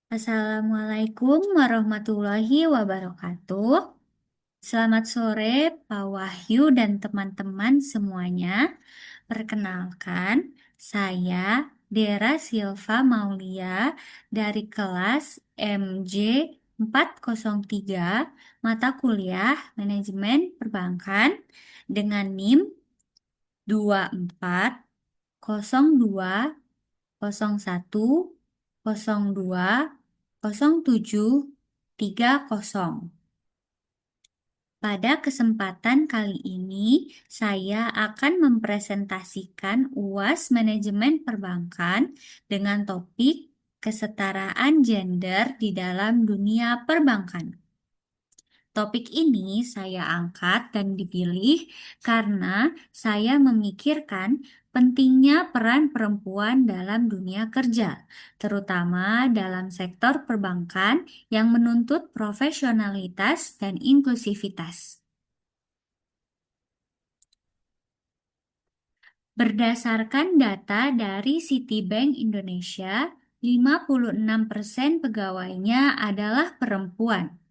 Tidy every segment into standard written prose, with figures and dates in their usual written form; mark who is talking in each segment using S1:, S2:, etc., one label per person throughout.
S1: Assalamualaikum warahmatullahi wabarakatuh. Selamat sore, Pak Wahyu dan teman-teman semuanya. Perkenalkan, saya Dera Silva Maulia dari kelas MJ 403, mata kuliah Manajemen Perbankan dengan NIM 2401020730. Pada kesempatan kali ini, saya akan mempresentasikan UAS Manajemen Perbankan dengan topik kesetaraan gender di dalam dunia perbankan. Topik ini saya angkat dan dipilih karena saya memikirkan pentingnya peran perempuan dalam dunia kerja, terutama dalam sektor perbankan yang menuntut profesionalitas dan inklusivitas. Berdasarkan data dari Citibank Indonesia, 56% pegawainya adalah perempuan.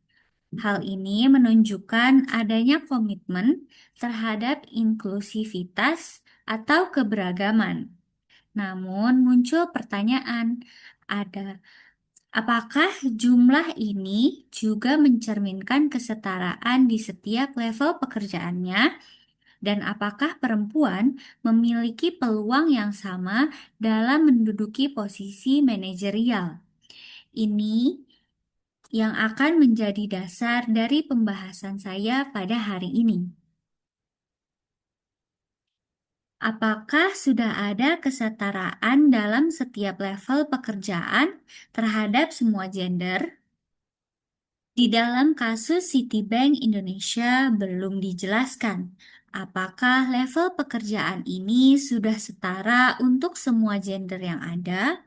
S1: Hal ini menunjukkan adanya komitmen terhadap inklusivitas atau keberagaman. Namun muncul pertanyaan, apakah jumlah ini juga mencerminkan kesetaraan di setiap level pekerjaannya? Dan apakah perempuan memiliki peluang yang sama dalam menduduki posisi manajerial? Ini yang akan menjadi dasar dari pembahasan saya pada hari ini. Apakah sudah ada kesetaraan dalam setiap level pekerjaan terhadap semua gender? Di dalam kasus Citibank Indonesia belum dijelaskan apakah level pekerjaan ini sudah setara untuk semua gender yang ada.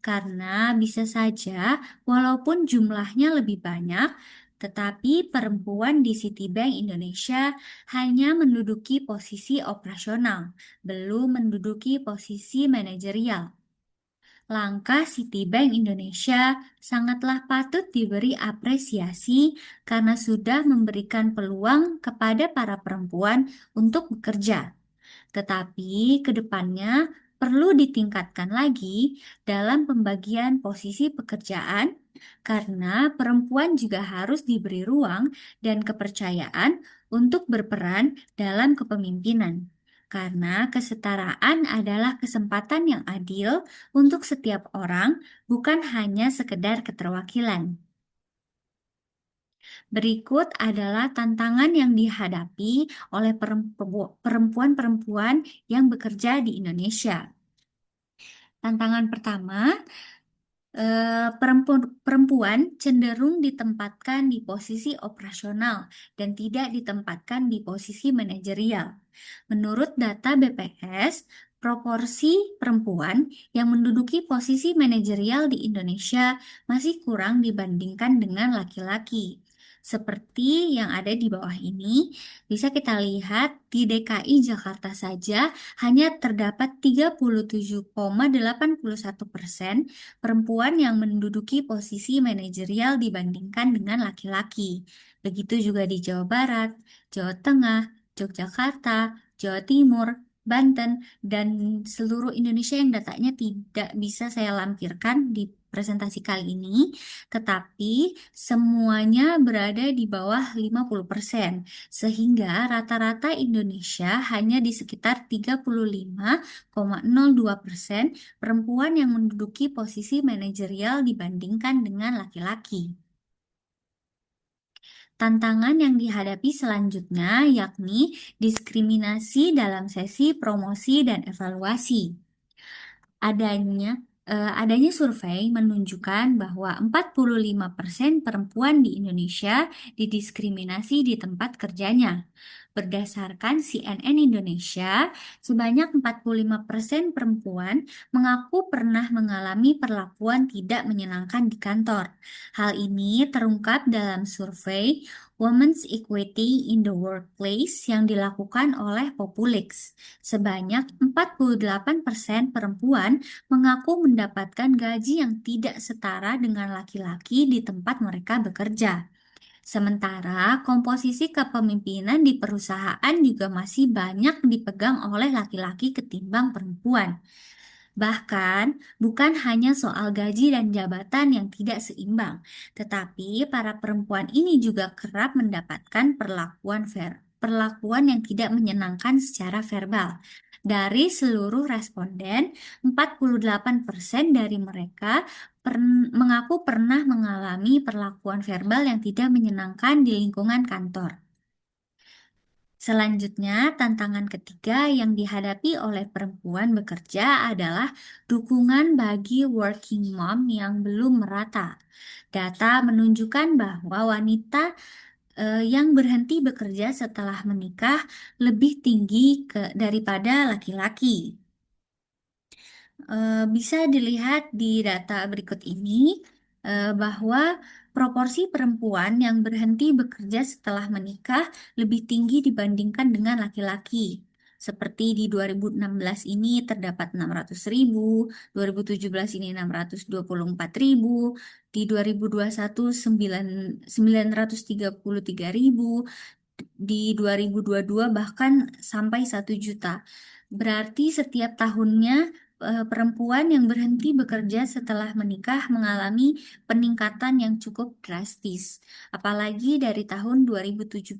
S1: Karena bisa saja, walaupun jumlahnya lebih banyak, tetapi perempuan di Citibank Indonesia hanya menduduki posisi operasional, belum menduduki posisi manajerial. Langkah Citibank Indonesia sangatlah patut diberi apresiasi karena sudah memberikan peluang kepada para perempuan untuk bekerja. Tetapi ke depannya perlu ditingkatkan lagi dalam pembagian posisi pekerjaan karena perempuan juga harus diberi ruang dan kepercayaan untuk berperan dalam kepemimpinan. Karena kesetaraan adalah kesempatan yang adil untuk setiap orang, bukan hanya sekedar keterwakilan. Berikut adalah tantangan yang dihadapi oleh perempuan-perempuan yang bekerja di Indonesia. Tantangan pertama, perempuan cenderung ditempatkan di posisi operasional dan tidak ditempatkan di posisi manajerial. Menurut data BPS, proporsi perempuan yang menduduki posisi manajerial di Indonesia masih kurang dibandingkan dengan laki-laki. Seperti yang ada di bawah ini, bisa kita lihat di DKI Jakarta saja hanya terdapat 37,81% perempuan yang menduduki posisi manajerial dibandingkan dengan laki-laki. Begitu juga di Jawa Barat, Jawa Tengah, Yogyakarta, Jawa Timur, Banten, dan seluruh Indonesia yang datanya tidak bisa saya lampirkan di presentasi kali ini, tetapi semuanya berada di bawah 50%, sehingga rata-rata Indonesia hanya di sekitar 35,02% perempuan yang menduduki posisi manajerial dibandingkan dengan laki-laki. Tantangan yang dihadapi selanjutnya yakni diskriminasi dalam sesi promosi dan evaluasi. Adanya survei menunjukkan bahwa 45% perempuan di Indonesia didiskriminasi di tempat kerjanya. Berdasarkan CNN Indonesia, sebanyak 45% perempuan mengaku pernah mengalami perlakuan tidak menyenangkan di kantor. Hal ini terungkap dalam survei Women's Equity in the Workplace yang dilakukan oleh Populix. Sebanyak 48% perempuan mengaku mendapatkan gaji yang tidak setara dengan laki-laki di tempat mereka bekerja. Sementara komposisi kepemimpinan di perusahaan juga masih banyak dipegang oleh laki-laki ketimbang perempuan. Bahkan, bukan hanya soal gaji dan jabatan yang tidak seimbang, tetapi para perempuan ini juga kerap mendapatkan perlakuan yang tidak menyenangkan secara verbal. Dari seluruh responden, 48% dari mereka mengaku pernah mengalami perlakuan verbal yang tidak menyenangkan di lingkungan kantor. Selanjutnya, tantangan ketiga yang dihadapi oleh perempuan bekerja adalah dukungan bagi working mom yang belum merata. Data menunjukkan bahwa wanita yang berhenti bekerja setelah menikah lebih tinggi daripada laki-laki. Bisa dilihat di data berikut ini bahwa proporsi perempuan yang berhenti bekerja setelah menikah lebih tinggi dibandingkan dengan laki-laki. Seperti di 2016 ini terdapat 600.000, 2017 ini 624.000, di 2021 933.000, di 2022 bahkan sampai 1 juta. Berarti setiap tahunnya perempuan yang berhenti bekerja setelah menikah mengalami peningkatan yang cukup drastis, apalagi dari tahun 2017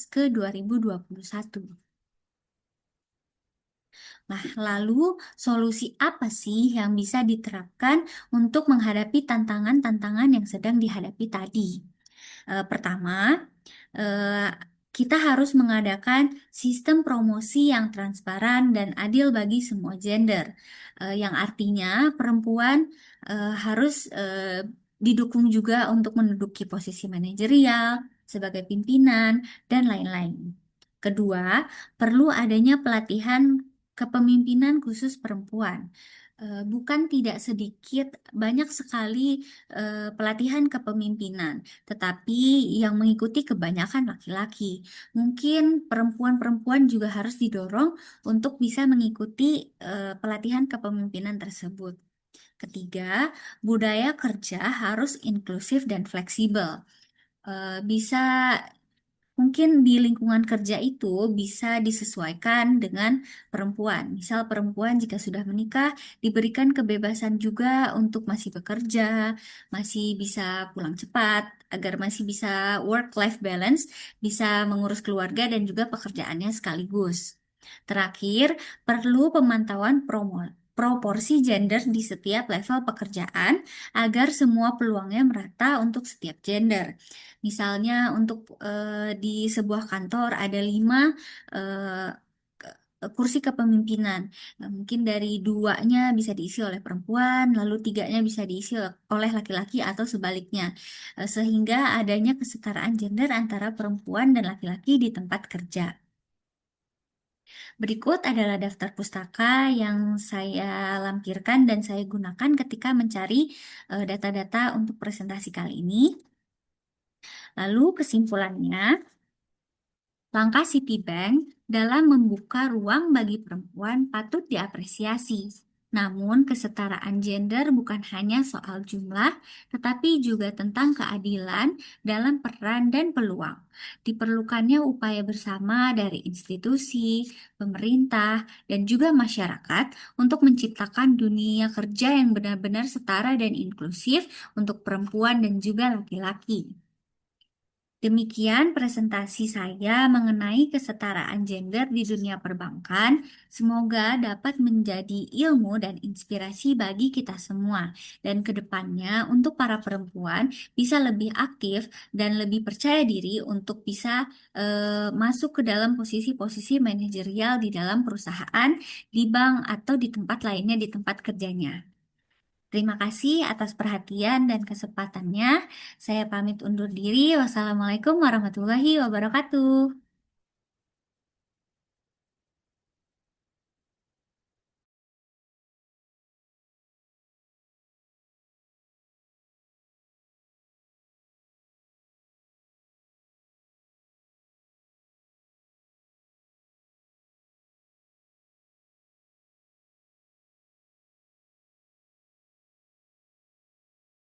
S1: ke 2021. Nah, lalu solusi apa sih yang bisa diterapkan untuk menghadapi tantangan-tantangan yang sedang dihadapi tadi? Pertama, eh, kita harus mengadakan sistem promosi yang transparan dan adil bagi semua gender, yang artinya perempuan harus didukung juga untuk menduduki posisi manajerial, sebagai pimpinan, dan lain-lain. Kedua, perlu adanya pelatihan kepemimpinan khusus perempuan. Bukan tidak sedikit, banyak sekali pelatihan kepemimpinan, tetapi yang mengikuti kebanyakan laki-laki. Mungkin perempuan-perempuan juga harus didorong untuk bisa mengikuti pelatihan kepemimpinan tersebut. Ketiga, budaya kerja harus inklusif dan fleksibel. Bisa mungkin di lingkungan kerja itu bisa disesuaikan dengan perempuan. Misal perempuan jika sudah menikah diberikan kebebasan juga untuk masih bekerja, masih bisa pulang cepat, agar masih bisa work-life balance, bisa mengurus keluarga dan juga pekerjaannya sekaligus. Terakhir, perlu pemantauan proporsi gender di setiap level pekerjaan agar semua peluangnya merata untuk setiap gender. Misalnya untuk di sebuah kantor ada 5 eh, kursi kepemimpinan. Nah, mungkin dari duanya bisa diisi oleh perempuan, lalu tiganya bisa diisi oleh laki-laki atau sebaliknya. Sehingga adanya kesetaraan gender antara perempuan dan laki-laki di tempat kerja. Berikut adalah daftar pustaka yang saya lampirkan dan saya gunakan ketika mencari data-data untuk presentasi kali ini. Lalu kesimpulannya, langkah Citibank dalam membuka ruang bagi perempuan patut diapresiasi. Namun, kesetaraan gender bukan hanya soal jumlah, tetapi juga tentang keadilan dalam peran dan peluang. Diperlukannya upaya bersama dari institusi, pemerintah, dan juga masyarakat untuk menciptakan dunia kerja yang benar-benar setara dan inklusif untuk perempuan dan juga laki-laki. Demikian presentasi saya mengenai kesetaraan gender di dunia perbankan. Semoga dapat menjadi ilmu dan inspirasi bagi kita semua. Dan ke depannya untuk para perempuan bisa lebih aktif dan lebih percaya diri untuk bisa masuk ke dalam posisi-posisi manajerial di dalam perusahaan, di bank, atau di tempat lainnya di tempat kerjanya. Terima kasih atas perhatian dan kesempatannya. Saya pamit undur diri. Wassalamualaikum warahmatullahi wabarakatuh.